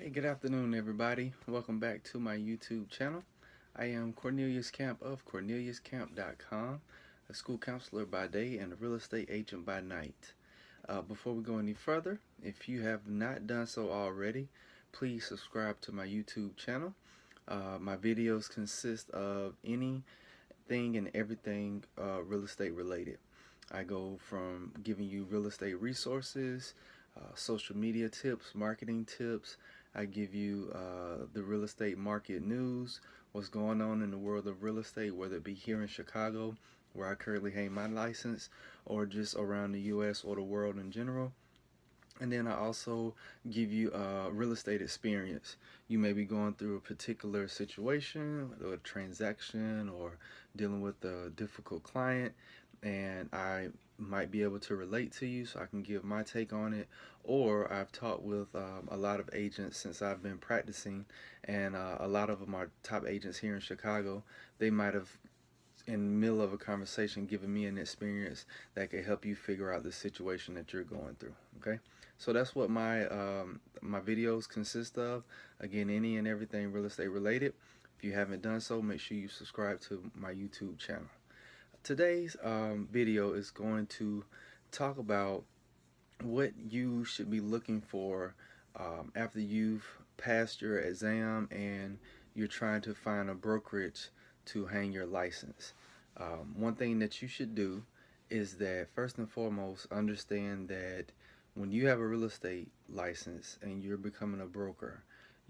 Hey, good afternoon, everybody. Welcome back to my YouTube channel. I am Cornelius Camp of CorneliusCamp.com, a school counselor by day and a real estate agent by night. Before we go any further, if you have not done so already, please subscribe to my YouTube channel. My videos consist of anything and everything real estate related. I go from giving you real estate resources, social media tips, marketing tips. I give you the real estate market news, what's going on in the world of real estate, whether it be here in Chicago, where I currently hang my license, or just around the U.S. or the world in general. And then I also give you a real estate experience. You may be going through a particular situation, or a transaction, or dealing with a difficult client, and I might be able to relate to you so I can give my take on it. Or I've talked with a lot of agents since I've been practicing, and a lot of them are top agents here in Chicago. They might have in the middle of a conversation giving me an experience that could help you figure out the situation that you're going through. Okay, so that's what my videos consist of. Again, any and everything real estate related. If you haven't done so, make sure you subscribe to my YouTube channel. Today's video is going to talk about what you should be looking for after you've passed your exam and you're trying to find a brokerage to hang your license. One thing that you should do is that first and foremost, understand that when you have a real estate license and you're becoming a broker,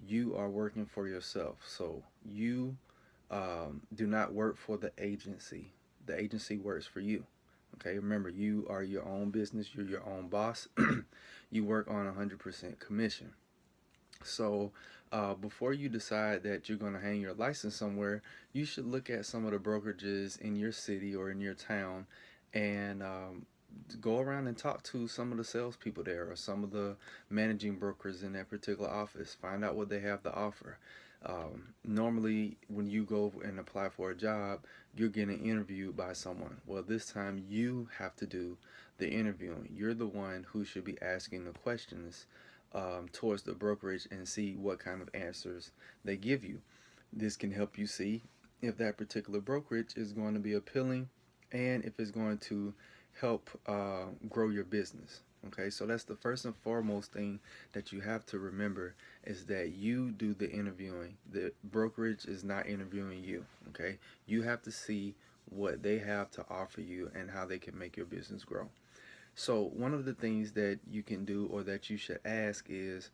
you are working for yourself. So you do not work for the agency. The agency works for you. Okay, remember, you are your own business, you're your own boss. You work on 100% commission. So before you decide that you're going to hang your license somewhere, you should look at some of the brokerages in your city or in your town and go around and talk to some of the salespeople there or some of the managing brokers in that particular office. Find out what they have to offer. Normally, when you go and apply for a job, you're getting interviewed by someone. Well, this time you have to do the interviewing. You're the one who should be asking the questions towards the brokerage and see what kind of answers they give you. This can help you see if that particular brokerage is going to be appealing and if it's going to help grow your business. Okay, so that's the first and foremost thing that you have to remember is that you do the interviewing. The brokerage is not interviewing you. Okay, you have to see what they have to offer you and how they can make your business grow. So one of the things that you can do or that you should ask is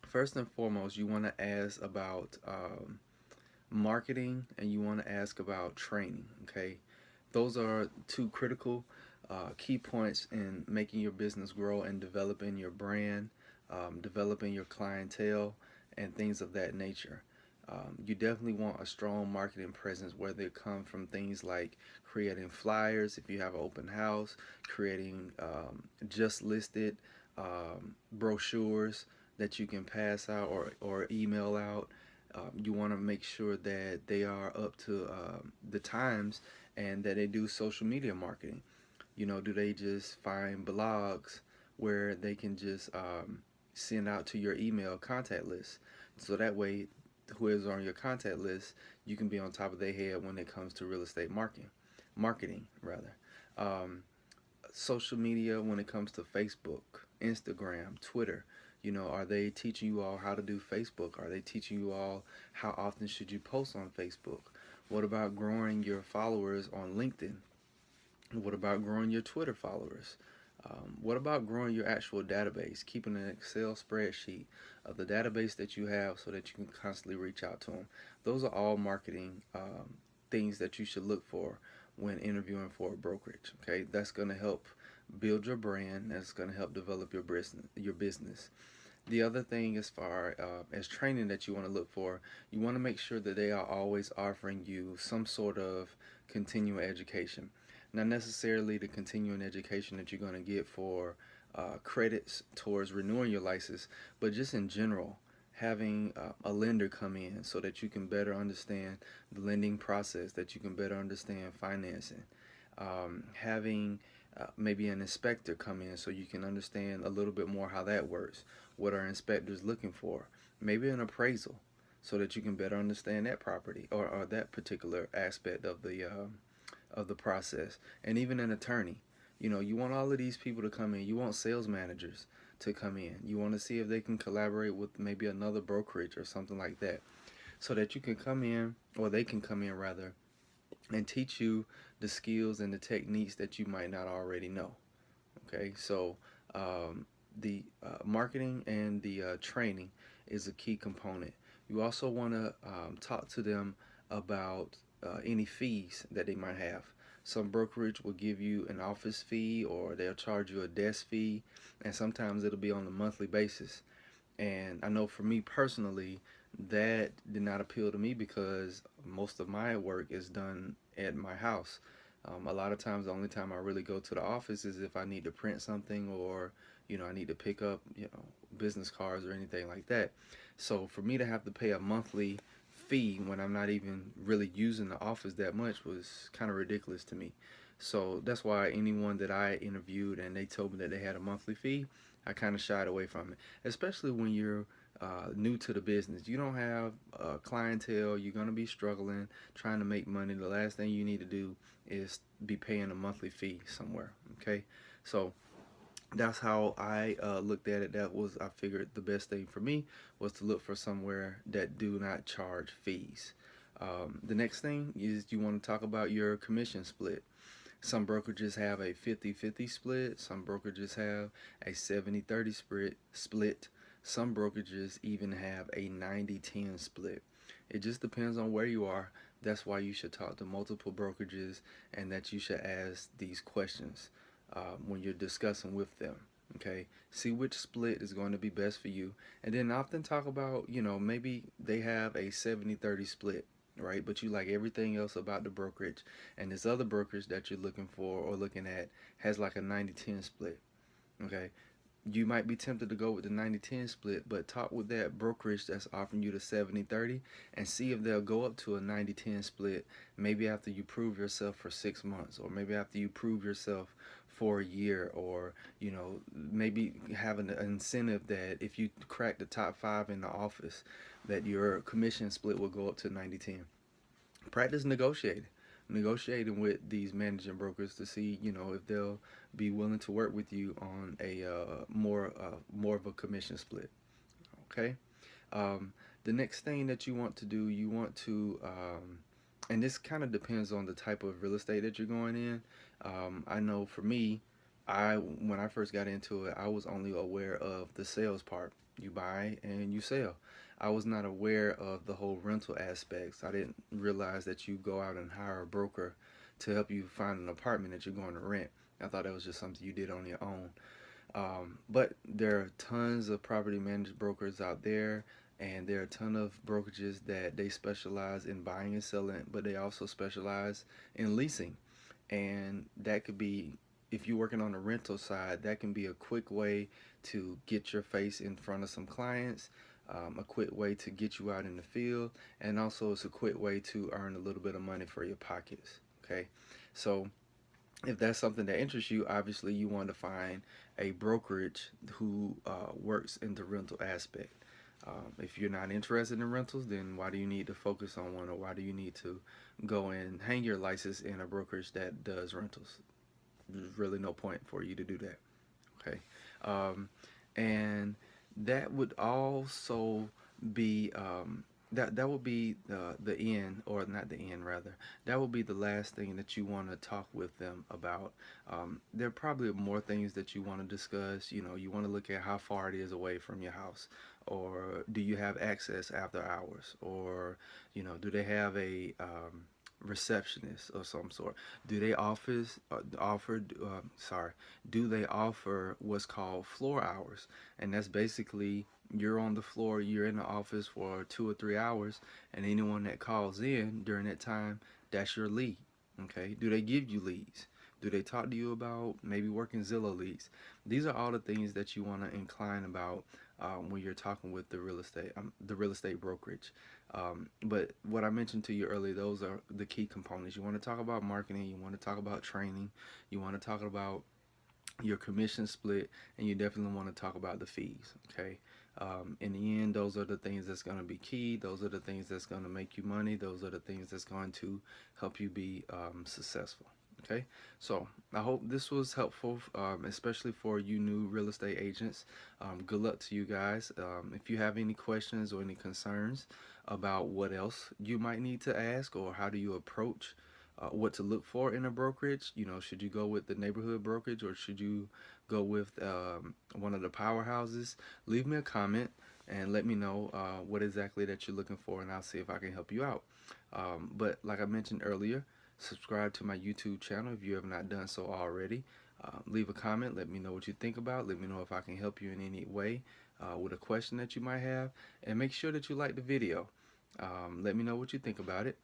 first and foremost, you want to ask about marketing and you want to ask about training. Okay, those are two critical key points in making your business grow and developing your brand, developing your clientele, and things of that nature. You definitely want a strong marketing presence, whether it comes from things like creating flyers if you have an open house, creating just listed brochures that you can pass out or email out. You want to make sure that they are up to the times and that they do social media marketing. You know, do they just find blogs where they can just send out to your email contact list? So that way, whoever's on your contact list, you can be on top of their head when it comes to real estate marketing rather. Um, Social media when it comes to Facebook, Instagram, Twitter. You know, are they teaching you all how to do Facebook? Are they teaching you all how often should you post on Facebook? What about growing your followers on LinkedIn? What about growing your Twitter followers? What about growing your actual database, keeping an Excel spreadsheet of the database that you have so that you can constantly reach out to them? Those are all marketing things that you should look for when interviewing for a brokerage. Okay, that's going to help build your brand. That's going to help develop your business. The other thing, as far as training that you want to look for, you want to make sure that they are always offering you some sort of continuing education. Not necessarily the continuing education that you're going to get for credits towards renewing your license, but just in general, having a lender come in so that you can better understand the lending process, that you can better understand financing. Having maybe an inspector come in so you can understand a little bit more how that works, What are inspectors looking for? Maybe an appraisal, so that you can better understand that property, or that particular aspect of the process. And even an attorney. You want all of these people to come in. You want sales managers to come in. You want to see if they can collaborate with maybe another brokerage or something like that, so that you can come in, or they can come in rather, and teach you the skills and the techniques that you might not already know. Okay, so the marketing and the training is a key component. You also want to talk to them about any fees that they might have. Some brokerage will give you an office fee, or they'll charge you a desk fee, and sometimes it'll be on a monthly basis. And I know for me personally, that did not appeal to me because most of my work is done at my house. A lot of times, the only time I really go to the office is if I need to print something, or I need to pick up business cards or anything like that. So for me to have to pay a monthly fee when I'm not even really using the office that much was kind of ridiculous to me. So that's why anyone that I interviewed and they told me that they had a monthly fee, I kind of shied away from it, especially when you're new to the business. You don't have clientele. You're going to be struggling, trying to make money. The last thing you need to do is be paying a monthly fee somewhere. Okay, so that's how I looked at it. I figured the best thing for me was to look for somewhere that do not charge fees. The next thing is you want to talk about your commission split. Some brokerages have a 50-50 split. Some brokerages have a 70-30 split. Some brokerages even have a 90-10 split. It just depends on where you are. That's why you should talk to multiple brokerages, and that you should ask these questions when you're discussing with them. Okay, see which split is going to be best for you, and then often talk about, maybe they have a 70-30 split, right? But you like everything else about the brokerage, and this other brokerage that you're looking for or looking at has like a 90-10 split. Okay, you might be tempted to go with the 90-10 split, but talk with that brokerage that's offering you the 70-30 and see if they'll go up to a 90-10 split, maybe after you prove yourself for 6 months, or maybe after you prove yourself for a year, or maybe have an incentive that if you crack the top 5 in the office, that your commission split will go up to 90-10. Practice negotiating with these managing brokers to see if they'll be willing to work with you on a more of a commission split. Okay. The next thing that you want to do, you want to and this kind of depends on the type of real estate that you're going in. I know for me, when I first got into it, I was only aware of the sales part. You buy and you sell. I was not aware of the whole rental aspects. I didn't realize that you go out and hire a broker to help you find an apartment that you're going to rent. I thought that was just something you did on your own. But there are tons of property managed brokers out there, and there are a ton of brokerages that they specialize in buying and selling, but they also specialize in leasing. And that could be, if you're working on the rental side, that can be a quick way to get your face in front of some clients, a quick way to get you out in the field, and also it's a quick way to earn a little bit of money for your pockets. Okay, so if that's something that interests you, obviously you want to find a brokerage who works in the rental aspect. If you're not interested in rentals, then why do you need to focus on one, or why do you need to go and hang your license in a brokerage that does rentals? There's really no point for you to do that. Okay, and that would also be that would be the end, or not the end rather. That would be the last thing that you want to talk with them about. There are probably more things that you want to discuss. You want to look at how far it is away from your house, or do you have access after hours, or do they have a receptionist of some sort? Do they do they offer what's called floor hours? And that's basically, you're on the floor, you're in the office for 2 or 3 hours, and anyone that calls in during that time, that's your lead. Okay, do they give you leads? Do they talk to you about maybe working Zillow leads? These are all the things that you want to incline about when you're talking with the real estate brokerage. But what I mentioned to you earlier, those are the key components. You want to talk about marketing. You want to talk about training. You want to talk about your commission split, and you definitely want to talk about the fees. Okay. In the end, those are the things that's going to be key. Those are the things that's going to make you money. Those are the things that's going to help you be successful. Okay, so I hope this was helpful, especially for you new real estate agents. Good luck to you guys. If you have any questions or any concerns about what else you might need to ask, or how do you approach what to look for in a brokerage, should you go with the neighborhood brokerage, or should you go with one of the powerhouses? Leave me a comment and let me know what exactly that you're looking for, and I'll see if I can help you out. But like I mentioned earlier, subscribe to my YouTube channel if you have not done so already. Leave a comment. Let me know what you think about. Let me know if I can help you in any way with a question that you might have. And make sure that you like the video. Let me know what you think about it.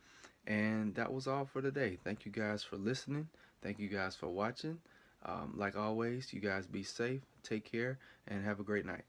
And that was all for today. Thank you guys for listening. Thank you guys for watching. Like always, you guys be safe, take care, and have a great night.